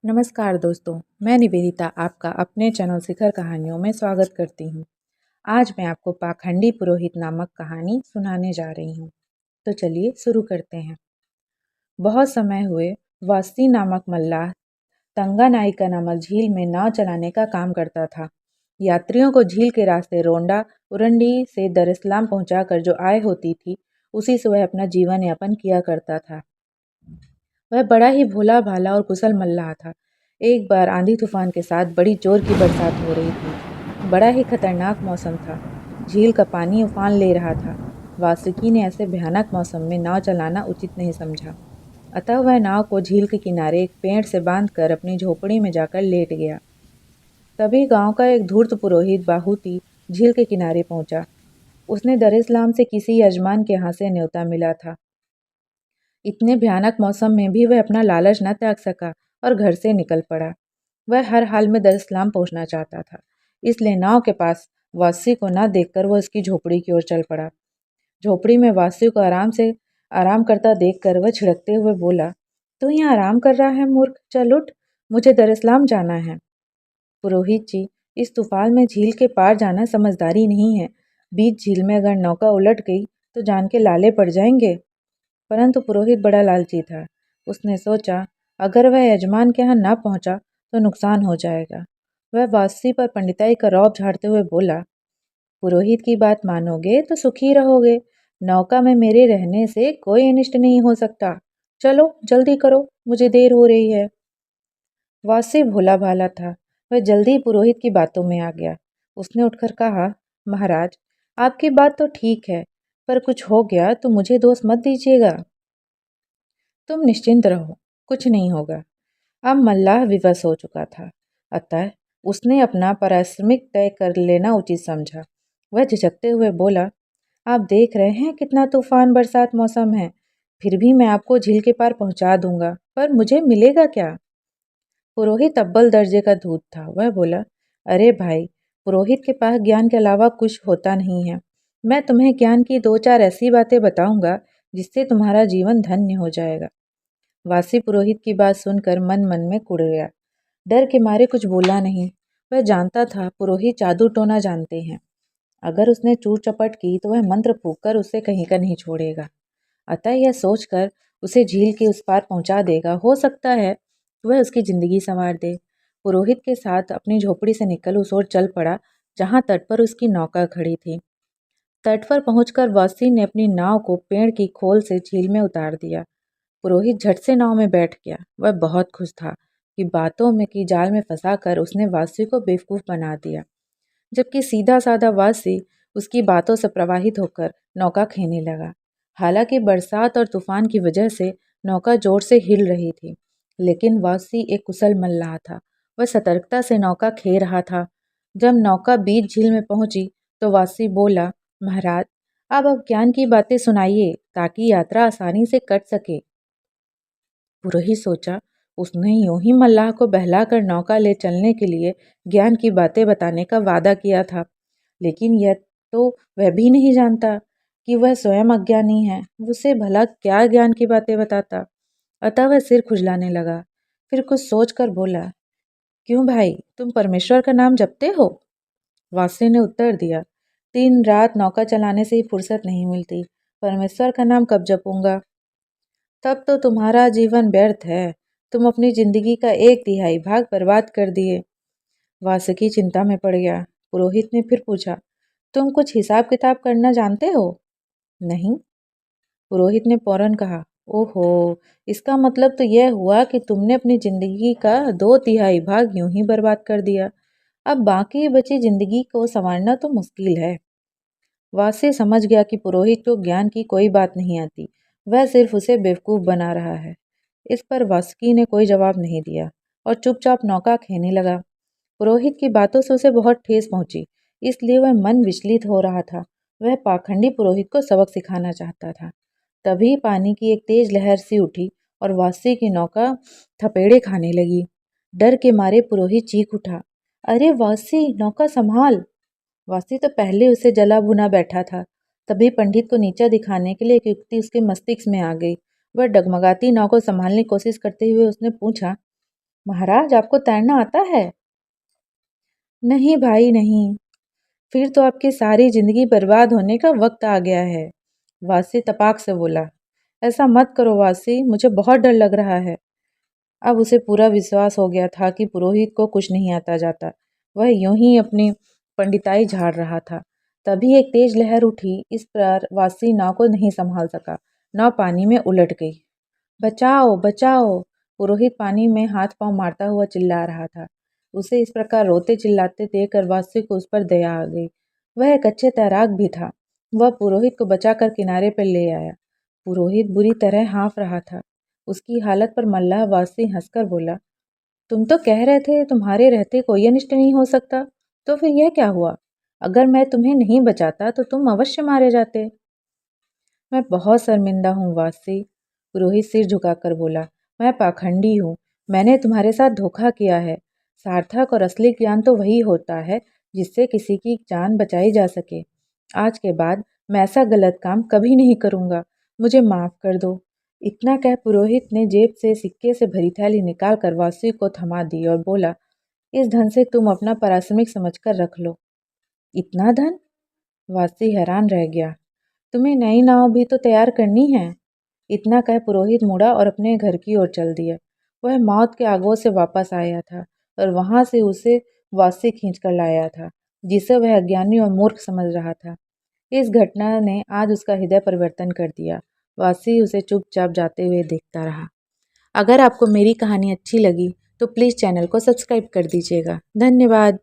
नमस्कार दोस्तों, मैं निवेदिता आपका अपने चैनल शिखर कहानियों में स्वागत करती हूँ। आज मैं आपको पाखंडी पुरोहित नामक कहानी सुनाने जा रही हूँ। तो चलिए शुरू करते हैं। बहुत समय हुए वासी नामक मल्लाह तंगानाइका नामक झील में नाव चलाने का काम करता था। यात्रियों को झील के रास्ते रोंडा उरंडी से दर इस्लाम पहुँचाकर जो आय होती थी, उसी से वह अपना जीवन यापन किया करता था। वह बड़ा ही भोला भाला और कुशल मल्लाह था। एक बार आंधी तूफान के साथ बड़ी जोर की बरसात हो रही थी। बड़ा ही खतरनाक मौसम था। झील का पानी उफान ले रहा था। वासुकी ने ऐसे भयानक मौसम में नाव चलाना उचित नहीं समझा। अतः वह नाव को झील के किनारे एक पेड़ से बांधकर अपनी झोपड़ी में जाकर लेट गया। तभी गांव का एक धूर्त पुरोहित बाहूती झील के किनारे पहुंचा। उसने दर इस्लाम से किसी यजमान के यहाँ से न्योता मिला था। इतने भयानक मौसम में भी वह अपना लालच न त्याग सका और घर से निकल पड़ा। वह हर हाल में दर इस्लाम पहुंचना चाहता था, इसलिए नाव के पास वासी को न देखकर वह उसकी झोपड़ी की ओर चल पड़ा। झोपड़ी में वासी को आराम करता देखकर वह छिड़कते हुए बोला, "तू यहाँ आराम कर रहा है मूर्ख, चल उठ, मुझे दर इस्लाम जाना है।" पुरोहित जी, इस तूफान में झील के पार जाना समझदारी नहीं है। बीच झील में अगर नौका उलट गई तो जान के लाले पड़ जाएंगे। परंतु पुरोहित बड़ा लालची था। उसने सोचा, अगर वह यजमान के यहाँ न पहुंचा तो नुकसान हो जाएगा। वह वासी पर पंडिताई का रौब झाड़ते हुए बोला, पुरोहित की बात मानोगे तो सुखी रहोगे। नौका में मेरे रहने से कोई अनिष्ट नहीं हो सकता। चलो जल्दी करो, मुझे देर हो रही है। वासी भोला भाला था। वह जल्दी पुरोहित की बातों में आ गया। उसने उठकर कहा, महाराज, आपकी बात तो ठीक है, पर कुछ हो गया तो मुझे दोष मत दीजिएगा। तुम निश्चिंत रहो, कुछ नहीं होगा। अब मल्लाह विवश हो चुका था, अतः उसने अपना पारिश्रमिक तय कर लेना उचित समझा। वह झिझकते हुए बोला, आप देख रहे हैं कितना तूफान बरसात मौसम है, फिर भी मैं आपको झील के पार पहुंचा दूंगा, पर मुझे मिलेगा क्या? पुरोहित अव्वल दर्जे का धूत था। वह बोला, अरे भाई, पुरोहित के पास ज्ञान के अलावा कुछ होता नहीं है। मैं तुम्हें ज्ञान की दो चार ऐसी बातें बताऊंगा जिससे तुम्हारा जीवन धन्य हो जाएगा। वासी पुरोहित की बात सुनकर मन मन में कुढ़ गया। डर के मारे कुछ बोला नहीं। वह जानता था पुरोहित जादू टोना जानते हैं। अगर उसने चूर चपट की तो वह मंत्र फूंककर उसे कहीं का नहीं छोड़ेगा। अतः यह सोचकर उसे झील के उस पार पहुंचा देगा। हो सकता है वह उसकी जिंदगी संवार दे। पुरोहित के साथ अपनी झोपड़ी से निकल उस ओर चल पड़ा जहां तट पर उसकी नौका खड़ी थी। तट पर पहुंचकर वासी ने अपनी नाव को पेड़ की खोल से झील में उतार दिया। पुरोहित झट से नाव में बैठ गया। वह बहुत खुश था कि बातों में की जाल में फंसाकर उसने वासी को बेवकूफ बना दिया, जबकि सीधा साधा वासी उसकी बातों से प्रवाहित होकर नौका खेने लगा। हालांकि बरसात और तूफान की वजह से नौका जोर से हिल रही थी, लेकिन वासी एक कुशल मल्लाह था। वह सतर्कता से नौका खे रहा था। जब नौका बीच झील में पहुंची तो वासी बोला, महाराज, आप अब ज्ञान की बातें सुनाइए ताकि यात्रा आसानी से कट सके। पुरोहित सोचा, उसने यूं ही मल्लाह को बहलाकर नौका ले चलने के लिए ज्ञान की बातें बताने का वादा किया था, लेकिन यह तो वह भी नहीं जानता कि वह स्वयं अज्ञानी है। उसे भला क्या ज्ञान की बातें बताता। अतः वह सिर खुजलाने लगा। फिर कुछ सोचकर बोला, क्यों भाई, तुम परमेश्वर का नाम जपते हो? वासी ने उत्तर दिया, दिन रात नौका चलाने से ही फुर्सत नहीं मिलती, परमेश्वर का नाम कब जपूंगा? तब तो तुम्हारा जीवन व्यर्थ है। तुम अपनी जिंदगी का 1/3 भाग बर्बाद कर दिए। वासुकी चिंता में पड़ गया। पुरोहित ने फिर पूछा, तुम कुछ हिसाब किताब करना जानते हो? नहीं, पुरोहित ने फौरन कहा। ओहो, इसका मतलब तो यह हुआ कि तुमने अपनी जिंदगी का 2/3 भाग यूं ही बर्बाद कर दिया। अब बाकी बची जिंदगी को संवारना तो मुश्किल है। वासी समझ गया कि पुरोहित को ज्ञान की कोई बात नहीं आती, वह सिर्फ उसे बेवकूफ़ बना रहा है। इस पर वासुकी ने कोई जवाब नहीं दिया और चुपचाप नौका खेने लगा। पुरोहित की बातों से उसे बहुत ठेस पहुंची, इसलिए वह मन विचलित हो रहा था। वह पाखंडी पुरोहित को सबक सिखाना चाहता था। तभी पानी की एक तेज लहर सी उठी और वासी की नौका थपेड़े खाने लगी। डर के मारे पुरोहित चीख उठा, अरे वासी, नौका संभाल! वासी तो पहले उसे जला भुना बैठा था। तभी पंडित को नीचा दिखाने के लिए एक युक्ति उसके मस्तिष्क में आ गई। वह डगमगाती नाव को संभालने की कोशिश करते हुए उसने पूछा, महाराज, आपको तैरना आता है? नहीं भाई नहीं। फिर तो आपकी सारी जिंदगी बर्बाद होने का वक्त आ गया है। वासी तपाक से बोला। ऐसा मत करो वासी, मुझे बहुत डर लग रहा है। अब उसे पूरा विश्वास हो गया था कि पुरोहित को कुछ नहीं आता जाता। वह यूं ही अपनी पंडिताई झाड़ रहा था। तभी एक तेज लहर उठी। इस पर वासी नाव को नहीं संभाल सका। नाव पानी में उलट गई। बचाओ बचाओ! पुरोहित पानी में हाथ पांव मारता हुआ चिल्ला रहा था। उसे इस प्रकार रोते चिल्लाते देखकर वासी को उस पर दया आ गई। वह एक अच्छे तैराक भी था। वह पुरोहित को बचाकर किनारे पर ले आया। पुरोहित बुरी तरह हाँफ रहा था। उसकी हालत पर मल्लाह वासी हंसकर बोला, तुम तो कह रहे थे तुम्हारे रहते कोई अनिष्ट नहीं हो सकता, तो फिर यह क्या हुआ? अगर मैं तुम्हें नहीं बचाता तो तुम अवश्य मारे जाते। मैं बहुत शर्मिंदा हूँ वासी, पुरोहित सिर झुकाकर बोला। मैं पाखंडी हूँ। मैंने तुम्हारे साथ धोखा किया है। सार्थक और असली ज्ञान तो वही होता है जिससे किसी की जान बचाई जा सके। आज के बाद मैं ऐसा गलत काम कभी नहीं करूँगा। मुझे माफ़ कर दो। इतना कह पुरोहित ने जेब से सिक्के से भरी थैली निकाल कर वासी को थमा दी और बोला, इस धन से तुम अपना पारिश्रमिक समझकर रख लो। इतना धन? वासी हैरान रह गया। तुम्हें नई नाव भी तो तैयार करनी है। इतना कह पुरोहित मुड़ा और अपने घर की ओर चल दिया। वह मौत के आगोश से वापस आया था और वहां से उसे वासी खींच कर लाया था, जिसे वह अज्ञानी और मूर्ख समझ रहा था। इस घटना ने आज उसका हृदय परिवर्तन कर दिया। वासी उसे चुपचाप जाते हुए देखता रहा। अगर आपको मेरी कहानी अच्छी लगी तो प्लीज़ चैनल को सब्सक्राइब कर दीजिएगा। धन्यवाद।